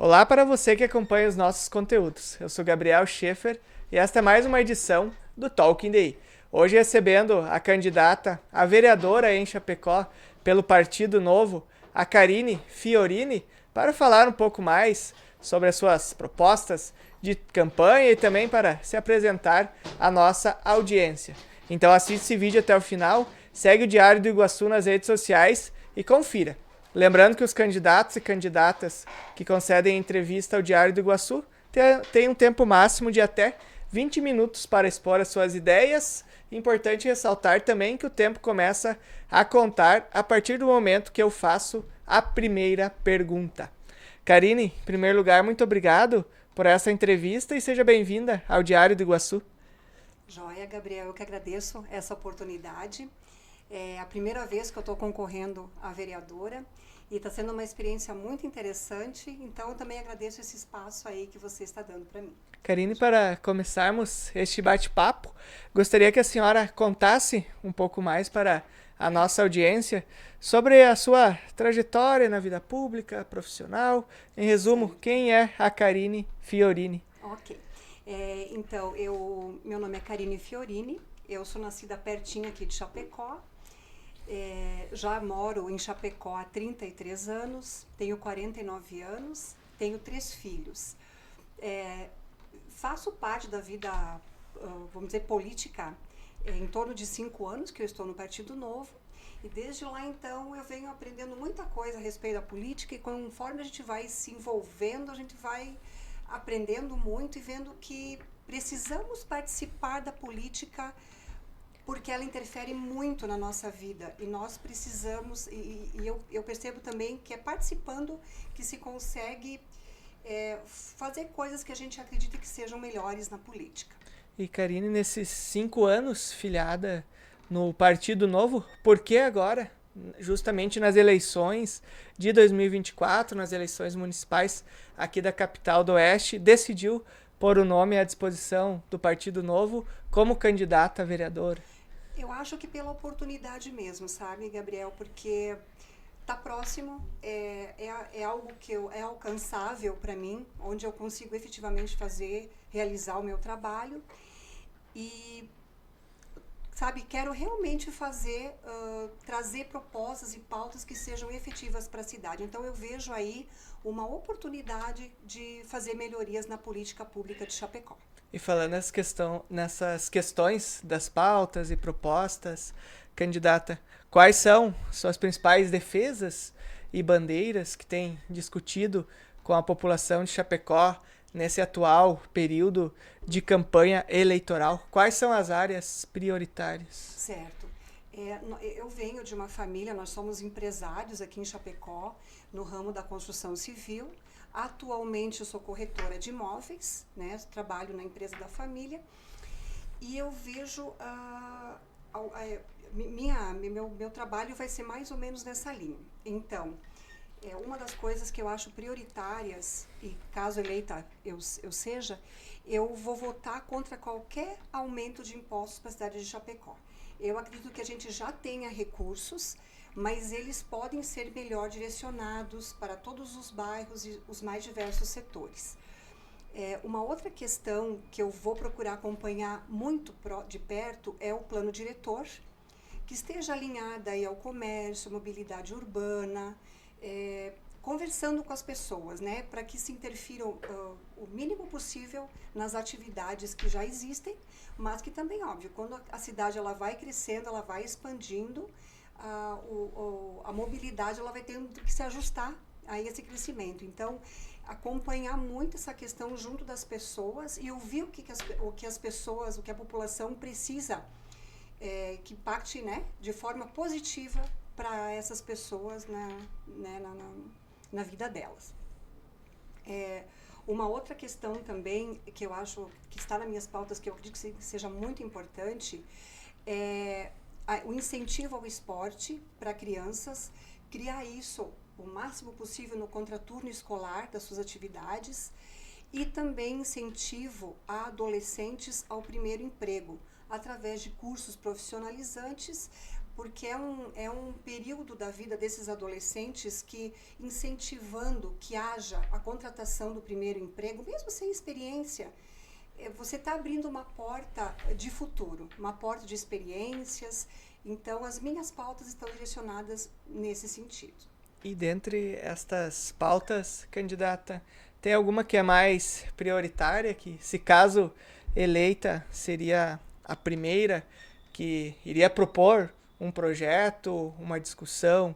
Olá para você que acompanha os nossos conteúdos. Eu sou Gabriel Schaefer e esta é mais uma edição do Talking Day. Hoje recebendo a candidata a vereadora em Chapecó pelo Partido Novo, a Karine Fiorini, para falar um pouco mais sobre as suas propostas de campanha e também para se apresentar à nossa audiência. Então assiste esse vídeo até o final, segue o Diário do Iguaçu nas redes sociais e confira. Lembrando que os candidatos e candidatas que concedem entrevista ao Diário do Iguaçu têm um tempo máximo de até 20 minutos para expor as suas ideias. Importante ressaltar também que o tempo começa a contar a partir do momento que eu faço a primeira pergunta. Karine, em primeiro lugar, muito obrigado por essa entrevista e seja bem-vinda ao Diário do Iguaçu. Joia, Gabriel, eu que agradeço essa oportunidade. É a primeira vez que eu estou concorrendo a vereadora e está sendo uma experiência muito interessante, então eu também agradeço esse espaço aí que você está dando para mim. Karine, para começarmos este bate-papo, gostaria que a senhora contasse um pouco mais para a nossa audiência sobre a sua trajetória na vida pública, profissional. Em resumo, quem é a Karine Fiorini? Ok. Então, meu nome é Karine Fiorini, eu sou nascida pertinho aqui de Chapecó. Já moro em Chapecó há 33 anos, tenho 49 anos, tenho 3 filhos. Faço parte da vida, vamos dizer, política, em torno de 5 anos que eu estou no Partido Novo. E desde lá, então, eu venho aprendendo muita coisa a respeito da política e conforme a gente vai se envolvendo, a gente vai aprendendo muito e vendo que precisamos participar da política porque ela interfere muito na nossa vida e nós precisamos, eu percebo também que é participando que se consegue fazer coisas que a gente acredita que sejam melhores na política. E Karine, nesses 5 anos filiada no Partido Novo, por que agora, justamente nas eleições de 2024, nas eleições municipais aqui da capital do Oeste, decidiu pôr o nome à disposição do Partido Novo como candidata a vereadora? Eu acho que pela oportunidade mesmo, sabe, Gabriel? Porque tá próximo, é algo que é alcançável para mim, onde eu consigo efetivamente realizar o meu trabalho e, sabe, quero realmente trazer propostas e pautas que sejam efetivas para a cidade. Então eu vejo aí uma oportunidade de fazer melhorias na política pública de Chapecó. E falando nessas questões das pautas e propostas, candidata, quais são suas principais defesas e bandeiras que tem discutido com a população de Chapecó nesse atual período de campanha eleitoral? Quais são as áreas prioritárias? Certo. Eu venho de uma família, nós somos empresários aqui em Chapecó, no ramo da construção civil. Atualmente eu sou corretora de imóveis, né? Trabalho na empresa da família e eu vejo meu trabalho vai ser mais ou menos nessa linha. Então, uma das coisas que eu acho prioritárias, e caso eleita eu seja, eu vou votar contra qualquer aumento de impostos para a cidade de Chapecó. Eu acredito que a gente já tenha recursos, mas eles podem ser melhor direcionados para todos os bairros e os mais diversos setores. Uma outra questão que eu vou procurar acompanhar muito de perto é o plano diretor, que esteja alinhado aí ao comércio, mobilidade urbana, conversando com as pessoas, né, para que se interfiram o mínimo possível nas atividades que já existem, mas que também, óbvio, quando a cidade ela vai crescendo, ela vai expandindo, a mobilidade ela vai tendo que se ajustar a esse crescimento. Então, acompanhar muito essa questão junto das pessoas e ouvir o que as pessoas, o que a população precisa, que impacte, né, de forma positiva para essas pessoas na vida delas. Uma outra questão também que eu acho que está nas minhas pautas, que eu acredito que seja muito importante, é o incentivo ao esporte para crianças, criar isso o máximo possível no contraturno escolar das suas atividades e também incentivo a adolescentes ao primeiro emprego, através de cursos profissionalizantes porque é um período da vida desses adolescentes que, incentivando que haja a contratação do primeiro emprego, mesmo sem experiência, você está abrindo uma porta de futuro, uma porta de experiências. Então, as minhas pautas estão direcionadas nesse sentido. E dentre estas pautas, candidata, tem alguma que é mais prioritária, que, se caso eleita, seria a primeira que iria propor um projeto, uma discussão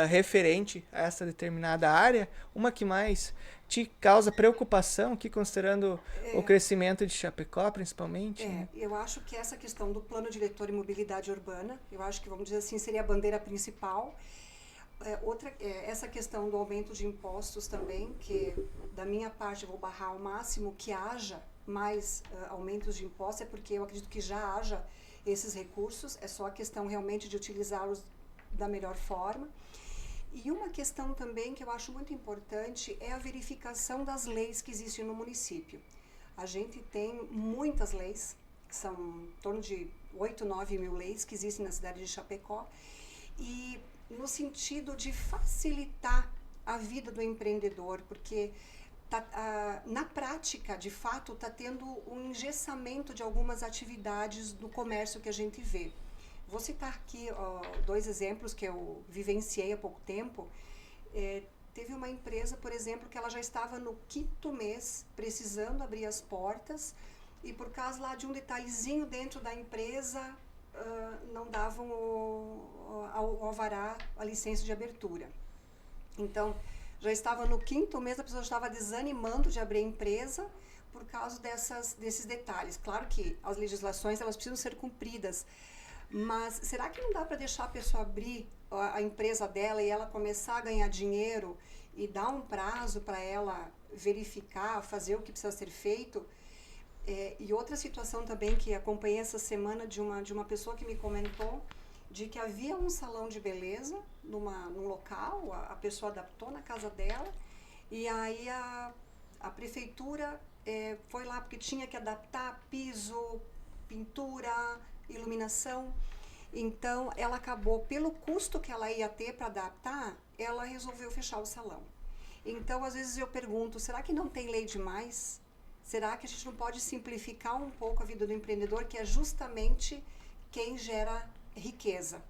referente a essa determinada área? Uma que mais te causa preocupação, que considerando o crescimento de Chapecó, principalmente? Né? Eu acho que essa questão do plano diretor e mobilidade urbana, eu acho que, vamos dizer assim, seria a bandeira principal. Essa questão do aumento de impostos também, que da minha parte eu vou barrar ao máximo que haja mais aumentos de impostos, porque eu acredito que já haja esses recursos, é só a questão realmente de utilizá-los da melhor forma. E uma questão também que eu acho muito importante é a verificação das leis que existem no município. A gente tem muitas leis, são em torno de 8, 9 mil leis que existem na cidade de Chapecó, e no sentido de facilitar a vida do empreendedor, porque na prática, de fato, está tendo um engessamento de algumas atividades do comércio que a gente vê. Vou citar aqui 2 exemplos que eu vivenciei há pouco tempo. Teve uma empresa, por exemplo, que ela já estava no 5º mês precisando abrir as portas, e por causa lá de um detalhezinho dentro da empresa, não davam o alvará, a licença de abertura. Então, já estava no 5º mês, a pessoa estava desanimando de abrir a empresa por causa desses detalhes. Claro que as legislações elas precisam ser cumpridas, mas será que não dá para deixar a pessoa abrir a empresa dela e ela começar a ganhar dinheiro e dar um prazo para ela verificar, fazer o que precisa ser feito? E outra situação também que acompanhei essa semana de uma pessoa que me comentou de que havia um salão de beleza num local, a pessoa adaptou na casa dela, e aí a prefeitura foi lá porque tinha que adaptar piso, pintura, iluminação. Então, ela acabou, pelo custo que ela ia ter para adaptar, ela resolveu fechar o salão. Então, às vezes eu pergunto, será que não tem lei demais? Será que a gente não pode simplificar um pouco a vida do empreendedor, que é justamente quem gera riqueza,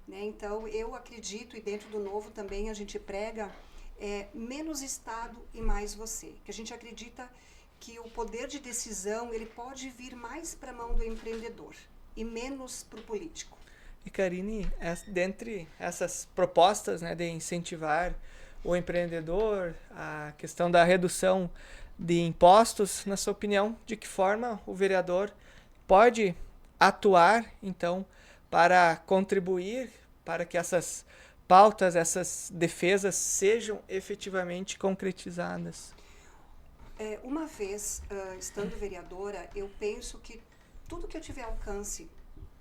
né? Então, eu acredito, e dentro do Novo também a gente prega menos Estado e mais você. Que a gente acredita que o poder de decisão ele pode vir mais para a mão do empreendedor e menos para o político. E Karine, dentre essas propostas, né, de incentivar o empreendedor, a questão da redução de impostos, na sua opinião, de que forma o vereador pode atuar, então, para contribuir para que essas pautas, essas defesas sejam efetivamente concretizadas? Uma vez, estando vereadora, eu penso que tudo que eu tiver alcance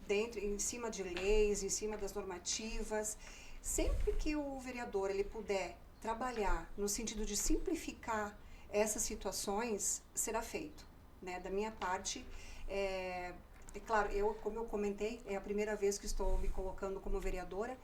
em cima de leis, em cima das normativas, sempre que o vereador ele puder trabalhar no sentido de simplificar essas situações, será feito, né? Da minha parte, claro, como eu comentei, é a primeira vez que estou me colocando como vereadora,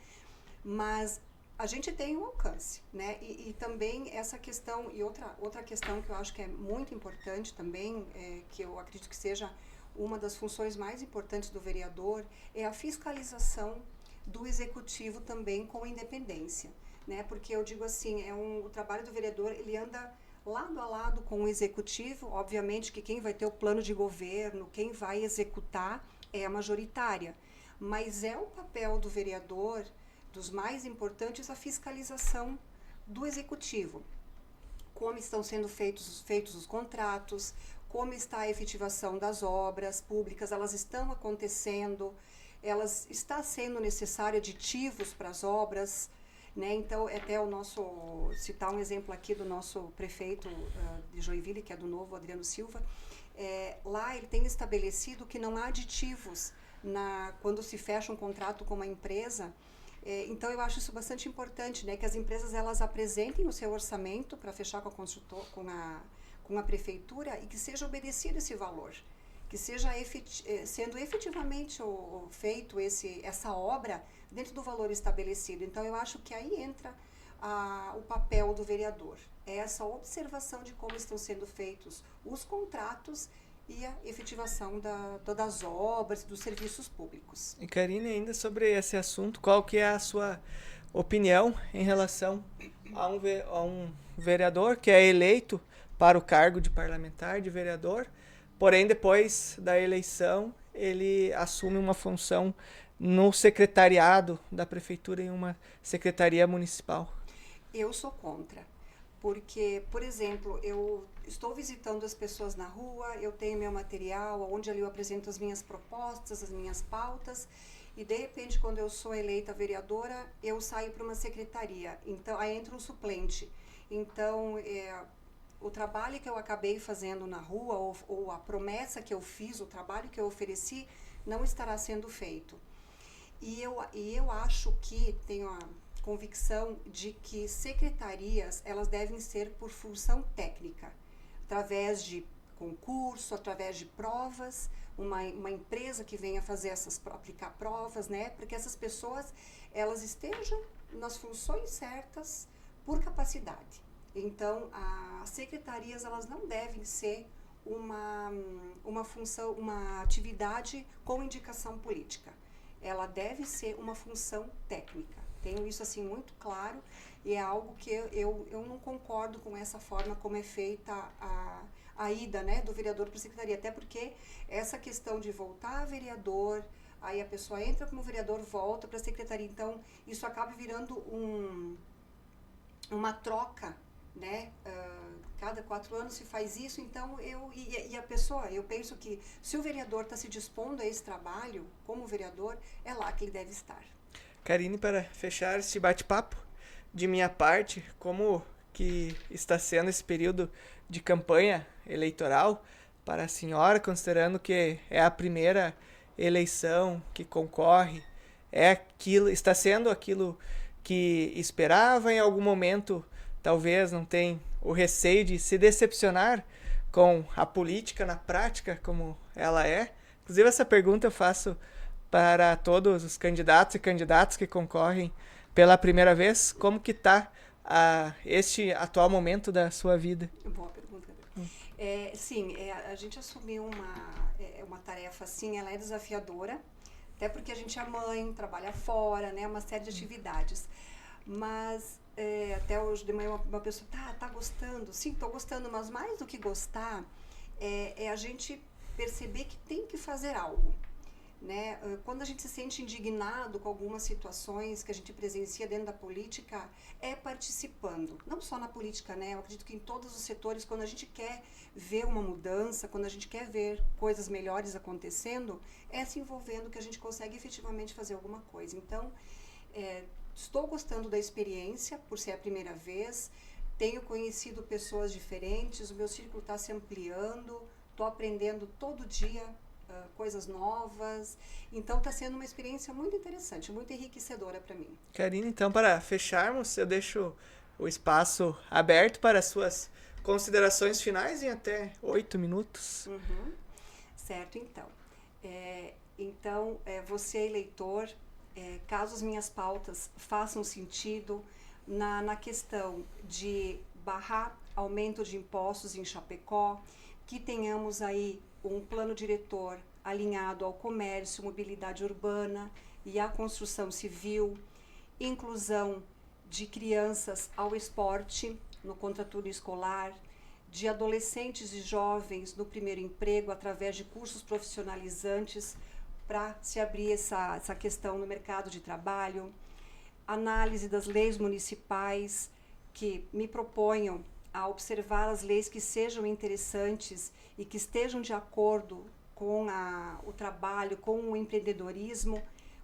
mas a gente tem um alcance, né? E também essa questão, e outra questão que eu acho que é muito importante também, que eu acredito que seja uma das funções mais importantes do vereador, é a fiscalização do executivo também com independência, né? Porque eu digo assim, o trabalho do vereador, ele anda lado a lado com o executivo. Obviamente que quem vai ter o plano de governo, quem vai executar é a majoritária, mas é o papel do vereador, dos mais importantes, a fiscalização do executivo. Como estão sendo feitos os contratos, como está a efetivação das obras públicas, elas estão acontecendo, está sendo necessário aditivos para as obras, né? Então, até citar um exemplo aqui do nosso prefeito de Joinville, que é do Novo, Adriano Silva, lá ele tem estabelecido que não há aditivos quando se fecha um contrato com uma empresa. Então, eu acho isso bastante importante, né? Que as empresas elas apresentem o seu orçamento para fechar com a prefeitura e que seja obedecido esse valor. que seja sendo efetivamente feito essa obra dentro do valor estabelecido. Então, eu acho que aí entra o papel do vereador. É essa observação de como estão sendo feitos os contratos e a efetivação das obras, dos serviços públicos. E Karine, ainda sobre esse assunto, qual que é a sua opinião em relação a um vereador que é eleito para o cargo de parlamentar, de vereador, porém depois da eleição ele assume uma função no secretariado da prefeitura, em uma secretaria municipal? Eu sou contra, porque, por exemplo, eu estou visitando as pessoas na rua, eu tenho meu material, onde ali eu apresento as minhas propostas, as minhas pautas, e de repente, quando eu sou eleita vereadora, eu saio para uma secretaria, então aí entra um suplente. Então, o trabalho que eu acabei fazendo na rua, ou a promessa que eu fiz, o trabalho que eu ofereci, não estará sendo feito. E eu acho que tenho a convicção de que secretarias, elas devem ser por função técnica, através de concurso, através de provas, uma empresa que venha fazer aplicar provas, né, para que essas pessoas, elas estejam nas funções certas por capacidade. Então, as secretarias, elas não devem ser uma função, uma atividade com indicação política. Ela deve ser uma função técnica. Tenho isso assim muito claro, e é algo que eu não concordo com essa forma como é feita a ida, né, do vereador para a secretaria, até porque essa questão de voltar a vereador, aí a pessoa entra como vereador, volta para a secretaria, então isso acaba virando uma troca, né, cada 4 anos se faz isso, então a pessoa, eu penso que se o vereador está se dispondo a esse trabalho, como vereador, é lá que ele deve estar. Karine, para fechar esse bate-papo, de minha parte, como que está sendo esse período de campanha eleitoral para a senhora, considerando que é a primeira eleição que concorre, está sendo aquilo que esperava? Em algum momento talvez não tenha o receio de se decepcionar com a política na prática como ela é? Inclusive, essa pergunta eu faço para todos os candidatos e candidatas que concorrem pela primeira vez. Como que está este atual momento da sua vida? Boa pergunta. Sim, a gente assumiu uma tarefa assim, ela é desafiadora, até porque a gente é mãe, trabalha fora, né, uma série de atividades. Mas até hoje de manhã uma pessoa, tá gostando? Sim, estou gostando, mas mais do que gostar, é a gente perceber que tem que fazer algo. Né? Quando a gente se sente indignado com algumas situações que a gente presencia dentro da política, é participando, não só na política, né? Eu acredito que em todos os setores, quando a gente quer ver uma mudança, quando a gente quer ver coisas melhores acontecendo, é se envolvendo que a gente consegue efetivamente fazer alguma coisa. Então, estou gostando da experiência, por ser a primeira vez, tenho conhecido pessoas diferentes, o meu círculo está se ampliando, estou aprendendo todo dia coisas novas, então está sendo uma experiência muito interessante, muito enriquecedora para mim. Karine, então, para fecharmos, eu deixo o espaço aberto para as suas considerações finais em até 8 minutos. Uhum. Certo, então. Você, eleitor, caso as minhas pautas façam sentido na questão de barrar aumento de impostos em Chapecó, que tenhamos aí um plano diretor alinhado ao comércio, mobilidade urbana e à construção civil, inclusão de crianças ao esporte no contraturno escolar, de adolescentes e jovens no primeiro emprego através de cursos profissionalizantes para se abrir essa questão no mercado de trabalho, análise das leis municipais que me proponham a observar as leis que sejam interessantes e que estejam de acordo com o trabalho, com o empreendedorismo,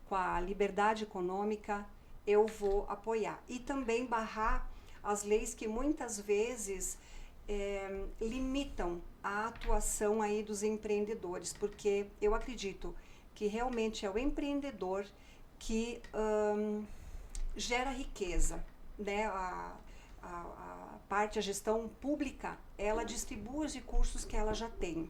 com a liberdade econômica, eu vou apoiar. E também barrar as leis que muitas vezes limitam a atuação aí dos empreendedores, porque eu acredito que realmente é o empreendedor que gera riqueza, né? a gestão pública, ela distribui os recursos que ela já tem.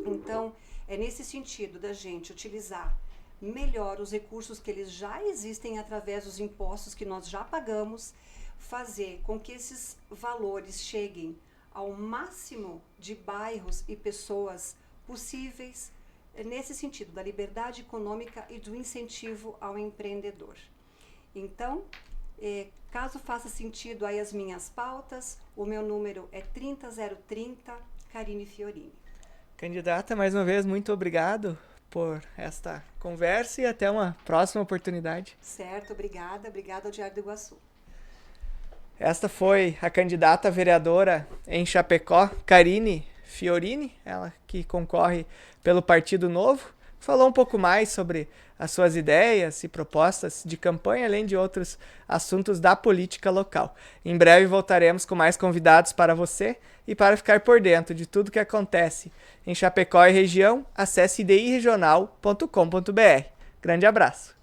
Então, é nesse sentido da gente utilizar melhor os recursos que eles já existem através dos impostos que nós já pagamos, fazer com que esses valores cheguem ao máximo de bairros e pessoas possíveis, nesse sentido da liberdade econômica e do incentivo ao empreendedor. Então, caso faça sentido aí as minhas pautas, o meu número é 30030, Karine Fiorini. Candidata, mais uma vez, muito obrigado por esta conversa e até uma próxima oportunidade. Certo, obrigada ao Diário do Iguaçu. Esta foi a candidata vereadora em Chapecó, Karine Fiorini, ela que concorre pelo Partido Novo. Falou um pouco mais sobre as suas ideias e propostas de campanha, além de outros assuntos da política local. Em breve voltaremos com mais convidados para você e para ficar por dentro de tudo que acontece em Chapecó e região, acesse idiregional.com.br. Grande abraço!